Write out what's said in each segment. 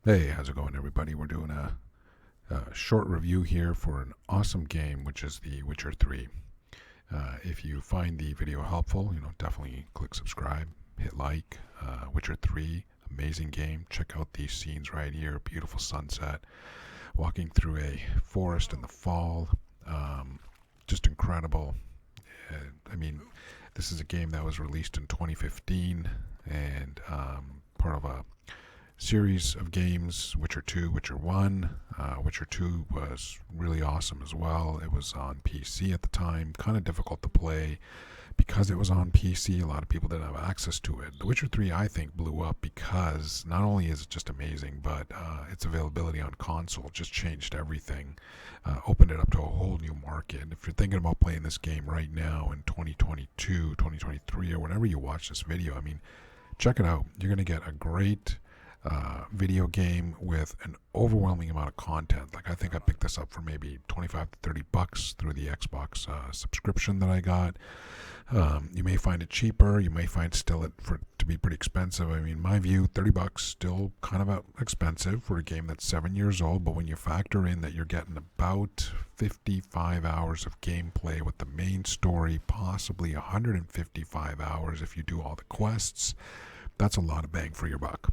Hey, how's it going, everybody? We're doing a short review here for an awesome game, which is The Witcher 3. If you find the video helpful, definitely click subscribe, hit like. Witcher 3, amazing game. Check out these scenes right here. Beautiful sunset, walking through a forest in the fall. Um, just incredible. Uh, I mean, this is a game that was released in 2015 and part of a series of games. Witcher 2, Witcher 1. Witcher 2 was really awesome as well. It was on PC at the time, kind of difficult to play because it was on PC. A lot of people didn't have access to it. The Witcher 3, I think, blew up because not only is it just amazing, but its availability on console just changed everything, opened it up to a whole new market. If you're thinking about playing this game right now in 2022, 2023, or whenever you watch this video, I mean, check it out. You're going to get a great video game with an overwhelming amount of content. Like, I think I picked this up for maybe 25 to 30 bucks through the Xbox subscription that I got. You may find it cheaper. You may find still it for to be pretty expensive. I mean, my view, 30 bucks still kind of expensive for a game that's 7 years old. But when you factor in that you're getting about 55 hours of gameplay with the main story, possibly 155 hours if you do all the quests, that's a lot of bang for your buck.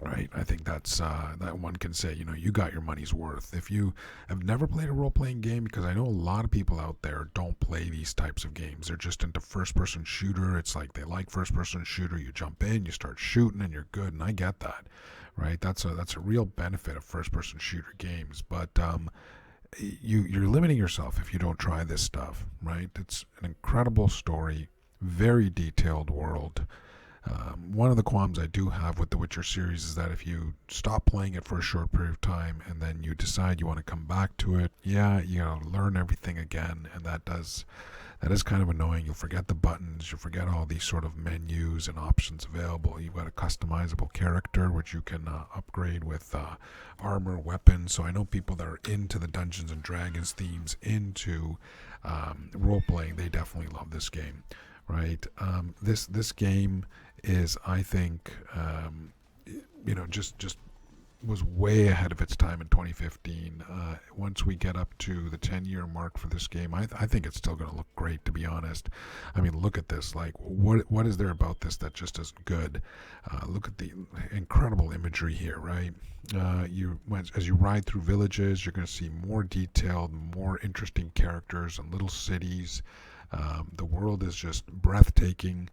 Right, I think that's that one can say, you got your money's worth. If you have never played a role-playing game, because I know a lot of people out there don't play these types of games. They're just into first-person shooter. It's like they like first-person shooter. You jump in, you start shooting, and you're good. And I get that, right? That's a real benefit of first-person shooter games. But you're limiting yourself if you don't try this stuff, right? It's an incredible story, very detailed world. One of the qualms I do have with the Witcher series is that if you stop playing it for a short period of time and then you decide you want to come back to it, yeah, you gotta learn everything again, and that is kind of annoying. You'll forget the buttons, you'll forget all these sort of menus and options available. You've got a customizable character which you can upgrade with armor, weapons. So I know people that are into the Dungeons and Dragons themes, into role playing, they definitely love this game, right? This game is, I think, just was way ahead of its time in 2015. Once we get up to the 10-year mark for this game, I think it's still going to look great, to be honest. I mean, look at this. Like, what is there about this that just isn't good? Look at the incredible imagery here, right? As you ride through villages, you're going to see more detailed, more interesting characters and little cities. The world is just breathtaking.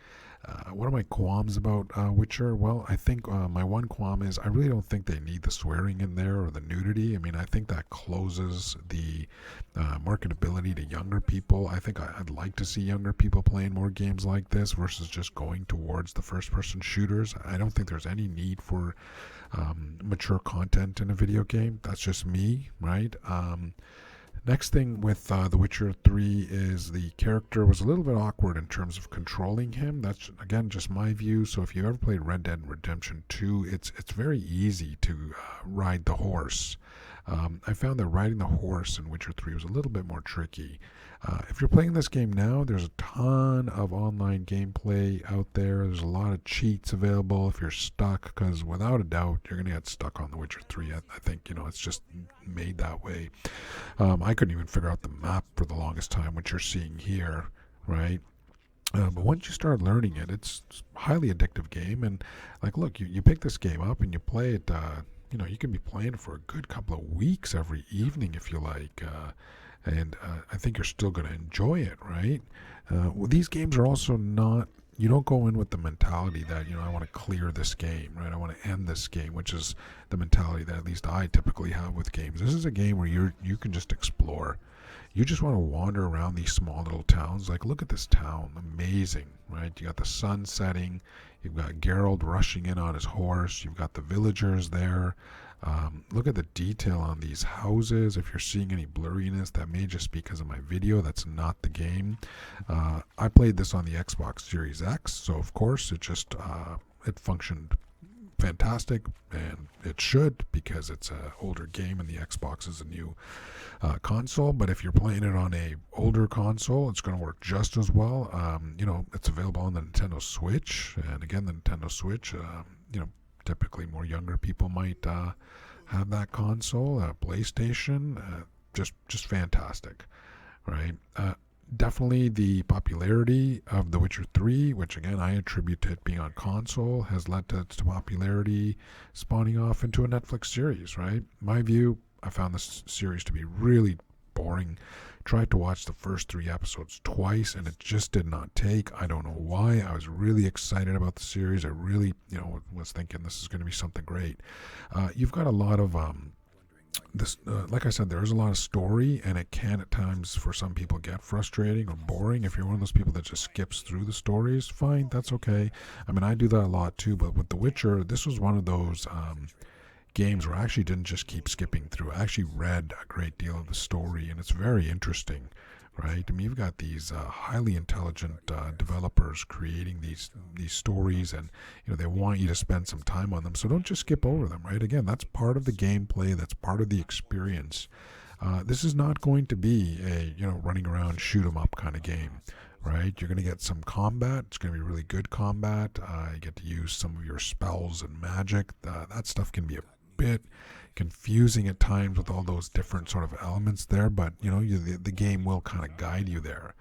What are my qualms about Witcher? Well, I think my one qualm is I really don't think they need the swearing in there or the nudity. I mean, I think that closes the marketability to younger people. I think I'd like to see younger people playing more games like this versus just going towards the first-person shooters. I don't think there's any need for mature content in a video game. That's just me, right? Next thing with The Witcher 3 is the character was a little bit awkward in terms of controlling him. That's, again, just my view. So if you've ever played Red Dead Redemption 2, it's very easy to ride the horse. I found that riding the horse in Witcher 3 was a little bit more tricky. If you're playing this game now, there's a ton of online gameplay out there. There's a lot of cheats available if you're stuck, because without a doubt, you're going to get stuck on The Witcher 3. I think, it's just made that way. I couldn't even figure out the map for the longest time, which you're seeing here, right? But once you start learning it, it's a highly addictive game. And, like, look, you pick this game up and you play it. You can be playing it for a good couple of weeks every evening if you like. And I think you're still going to enjoy it, right? Well, these games are also not. You don't go in with the mentality that, I want to clear this game, right? I want to end this game, which is the mentality that at least I typically have with games. This is a game where you can just explore. You just want to wander around these small little towns. Like, look at this town, amazing, right? You got the sun setting. You've got Geralt rushing in on his horse. You've got the villagers there. Look at the detail on these houses. If you're seeing any blurriness, that may just be because of my video. That's not the game. I played this on the Xbox Series X, so of course it functioned fantastic, and it should, because it's an older game and the Xbox is a new console. But if you're playing it on a older console, it's going to work just as well. It's available on the Nintendo Switch, and again, the Nintendo Switch, typically more younger people might have that console, PlayStation. Just fantastic, right? Definitely the popularity of The Witcher 3, which again I attribute to it being on console, has led to its popularity spawning off into a Netflix series, right? My view, I found this series to be really boring. Tried to watch the first 3 episodes twice and it just did not take. I don't know why. I was really excited about the series. I really, was thinking this is going to be something great. You've got a lot of like I said, there is a lot of story, and it can at times for some people get frustrating or boring. If you're one of those people that just skips through the stories, fine, that's okay. I mean, I do that a lot too, but with The Witcher, this was one of those games where I actually didn't just keep skipping through. I actually read a great deal of the story, and it's very interesting, right? I mean, you've got these highly intelligent developers creating these stories, and they want you to spend some time on them. So don't just skip over them, right? Again, that's part of the gameplay. That's part of the experience. This is not going to be a running around shoot 'em up kind of game, right? You're going to get some combat. It's going to be really good combat. You get to use some of your spells and magic. That stuff can be a bit confusing at times with all those different sort of elements there, but the game will kind of guide you there.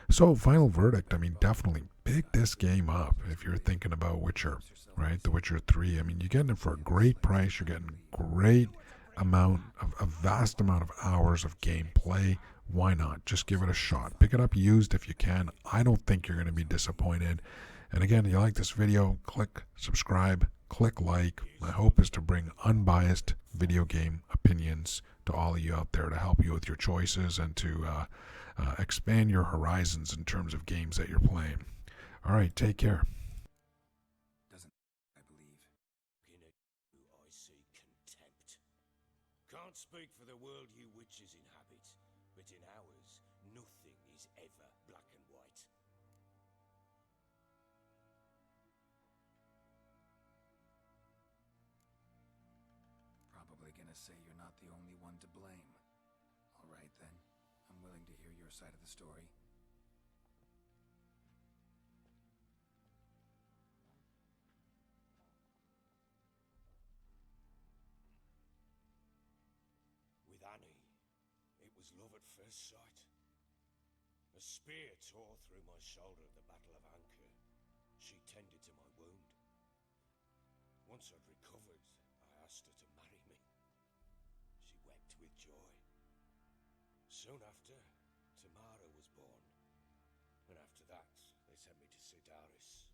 So final verdict, I mean, definitely pick this game up if you're thinking about Witcher, right? The Witcher 3. I mean, you're getting it for a great price. You're getting a vast amount of hours of gameplay. Why not? Just give it a shot. Pick it up used if you can. I don't think you're going to be disappointed. And again, if you like this video, click subscribe, click like. My hope is to bring unbiased video game opinions to all of you out there to help you with your choices and to expand your horizons in terms of games that you're playing. All right, take care. Doesn't, I believe. In it, I see contempt. Can't speak for the world you witches inhabit, but in ours, nothing is ever black and white. Probably gonna say you're not the only one to blame. All right then, I'm willing to hear your side of the story. With Annie, it was love at first sight. A spear tore through my shoulder at the Battle of Anchor. She tended to my wound. Once I'd recovered, I asked her to marry me. She wept with joy. Soon after, Tamara was born. And after that, they sent me to Cidaris.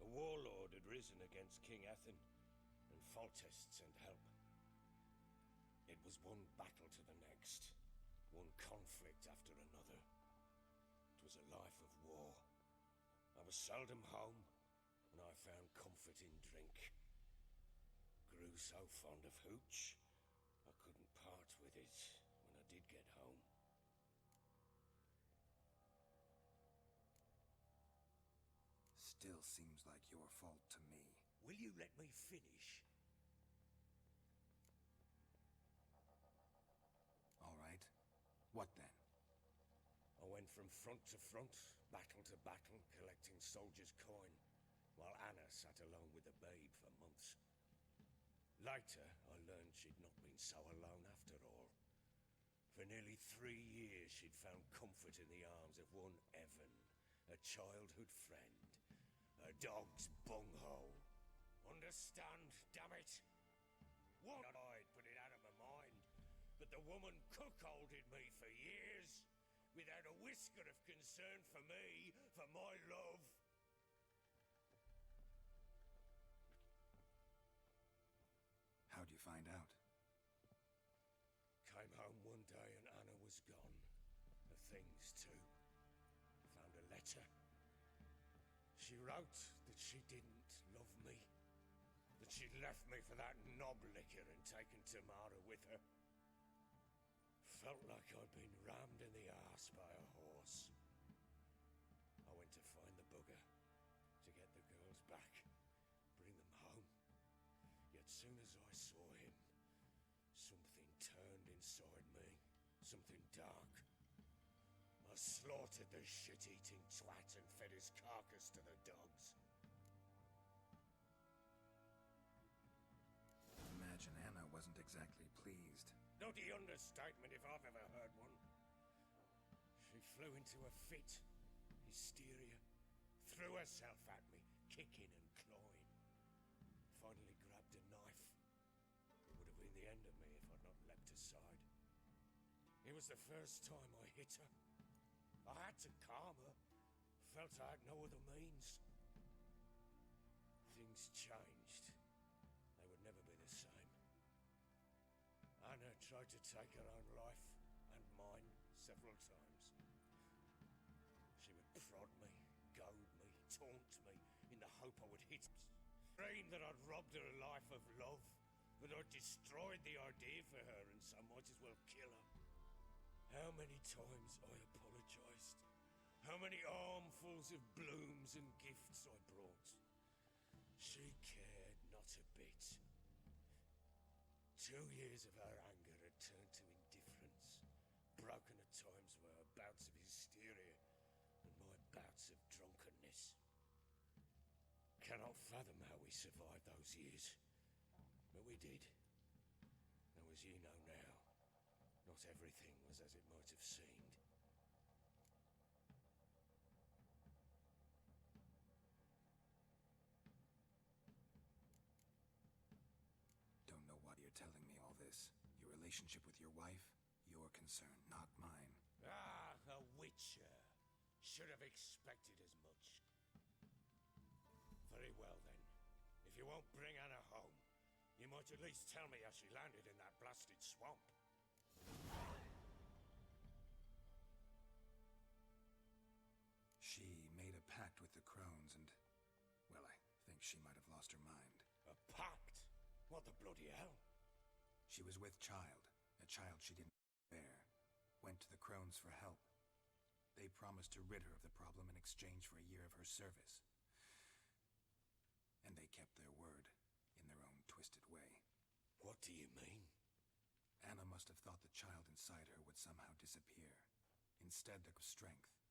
A warlord had risen against King Ethain, and Foltest sent help. It was one battle to the next, one conflict after another. It was a life of war. I was seldom home, and I found comfort in drink. Grew so fond of hooch, I couldn't part with it when I did get home. Still seems like your fault to me. Will you let me finish? All right. What then? I went from front to front, battle to battle, collecting soldiers' coin, while Anna sat alone with the babe for months. Later, I learned she'd not been so alone after all. For nearly 3 years, she'd found comfort in the arms of one Evan, a childhood friend, a dog's bunghole. Understand, damn it? One I'd put it out of my mind, but the woman cuckolded me for years, without a whisker of concern for me, for my love. How'd you find out? Came home one day and Anna was gone. Her things too. Found a letter. She wrote that she didn't love me. That she'd left me for that knob licker and taken Tamara with her. Felt like I'd been rammed in the arse by a horse. I went to find the bugger, to get the girls back, bring them home. Yet soon as I saw him, something turned inside me, something dark. I slaughtered the shit-eating twat and fed his carcass to the dogs. wasn't exactly pleased. Not the understatement if I've ever heard one. She flew into a fit, hysteria, threw herself at me, kicking and clawing. Finally grabbed a knife. It would have been the end of me if I'd not leapt aside. It was the first time I hit her. I had to calm her. Felt I had no other means. Things changed. They would never be the same. Anna tried to take her own life, and mine, several times. She would prod me, goad me, taunt me, in the hope I would hit her. Scream that I'd robbed her life of love, that I'd destroyed the idea for her, and so might as well kill her. How many times I apologized. How many armfuls of blooms and gifts I brought. She cared not a bit. 2 years of her anger had turned to indifference, broken at times by her bouts of hysteria and my bouts of drunkenness. Cannot fathom how we survived those years, but we did. Though as you know now, not everything was as it might have seemed. Don't know why you're telling me all this. Your relationship with your wife? Your concern, not mine. Ah, a witcher. Should have expected as much. Very well then. If you won't bring Anna home, you might at least tell me how she landed in that blasted swamp. She made a pact with the crones and, well, I think she might have lost her mind. A pact? What the bloody hell? She was with child, a child she didn't bear. Went to the crones for help. They promised to rid her of the problem in exchange for a year of her service. And they kept their word, in their own twisted way. What do you mean? Anna must have thought the child inside her would somehow disappear. Instead, the strength,